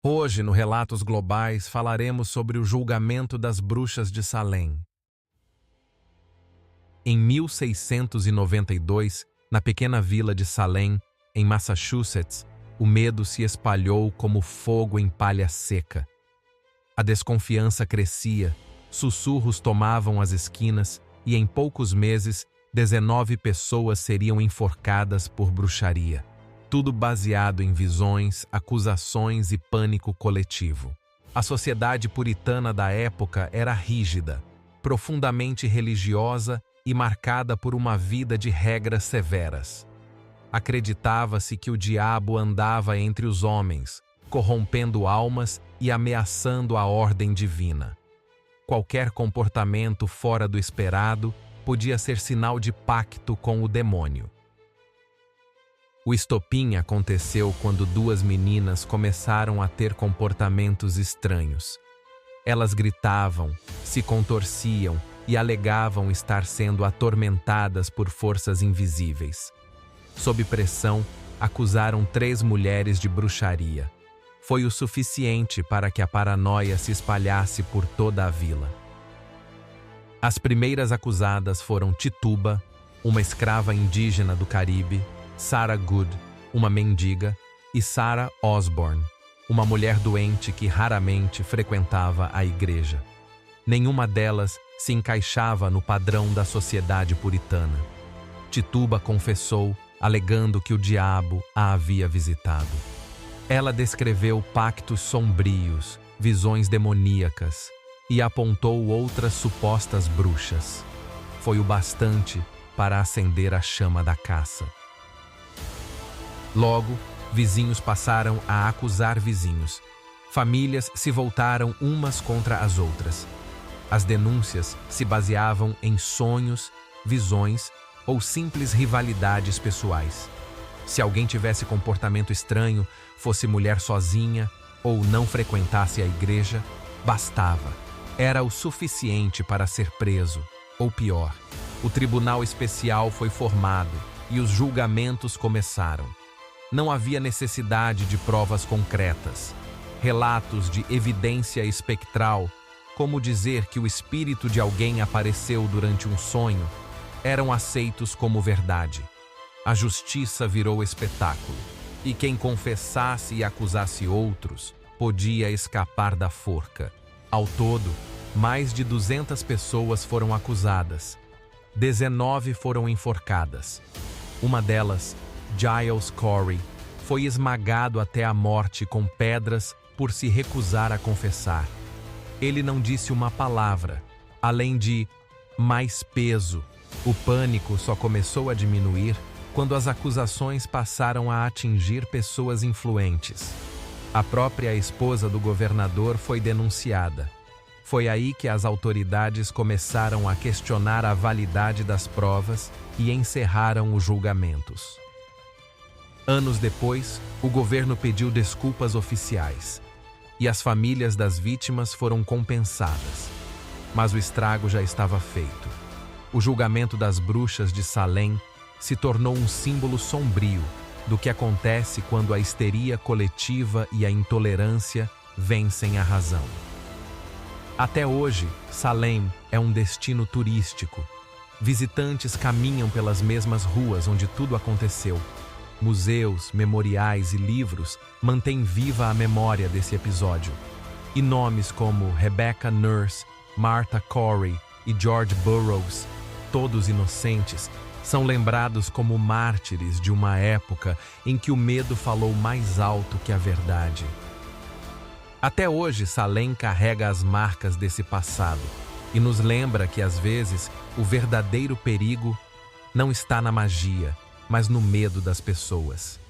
Hoje, no Relatos Globais, falaremos sobre o julgamento das bruxas de Salem. Em 1692, na pequena vila de Salem, em Massachusetts, o medo se espalhou como fogo em palha seca. A desconfiança crescia, sussurros tomavam as esquinas e, em poucos meses, 19 pessoas seriam enforcadas por bruxaria. Tudo baseado em visões, acusações e pânico coletivo. A sociedade puritana da época era rígida, profundamente religiosa e marcada por uma vida de regras severas. Acreditava-se que o diabo andava entre os homens, corrompendo almas e ameaçando a ordem divina. Qualquer comportamento fora do esperado podia ser sinal de pacto com o demônio. O estopim aconteceu quando duas meninas começaram a ter comportamentos estranhos. Elas gritavam, se contorciam e alegavam estar sendo atormentadas por forças invisíveis. Sob pressão, acusaram 3 mulheres de bruxaria. Foi o suficiente para que a paranoia se espalhasse por toda a vila. As primeiras acusadas foram Tituba, uma escrava indígena do Caribe, Sarah Good, uma mendiga, e Sarah Osborne, uma mulher doente que raramente frequentava a igreja. Nenhuma delas se encaixava no padrão da sociedade puritana. Tituba confessou, alegando que o diabo a havia visitado. Ela descreveu pactos sombrios, visões demoníacas e apontou outras supostas bruxas. Foi o bastante para acender a chama da caça. Logo, vizinhos passaram a acusar vizinhos. Famílias se voltaram umas contra as outras. As denúncias se baseavam em sonhos, visões ou simples rivalidades pessoais. Se alguém tivesse comportamento estranho, fosse mulher sozinha ou não frequentasse a igreja, bastava. Era o suficiente para ser preso, ou pior. O tribunal especial foi formado e os julgamentos começaram. Não havia necessidade de provas concretas. Relatos de evidência espectral, como dizer que o espírito de alguém apareceu durante um sonho, eram aceitos como verdade. A justiça virou espetáculo, e quem confessasse e acusasse outros podia escapar da forca. Ao todo, mais de 200 pessoas foram acusadas. 19 foram enforcadas. Uma delas, Giles Corey, foi esmagado até a morte com pedras por se recusar a confessar. Ele não disse uma palavra, além de mais peso. O pânico só começou a diminuir quando as acusações passaram a atingir pessoas influentes. A própria esposa do governador foi denunciada. Foi aí que as autoridades começaram a questionar a validade das provas e encerraram os julgamentos. Anos depois, o governo pediu desculpas oficiais e as famílias das vítimas foram compensadas. Mas o estrago já estava feito. O julgamento das bruxas de Salem se tornou um símbolo sombrio do que acontece quando a histeria coletiva e a intolerância vencem a razão. Até hoje, Salem é um destino turístico. Visitantes caminham pelas mesmas ruas onde tudo aconteceu. Museus, memoriais e livros mantêm viva a memória desse episódio. E nomes como Rebecca Nurse, Martha Corey e George Burroughs, todos inocentes, são lembrados como mártires de uma época em que o medo falou mais alto que a verdade. Até hoje, Salem carrega as marcas desse passado e nos lembra que, às vezes, o verdadeiro perigo não está na magia, mas no medo das pessoas.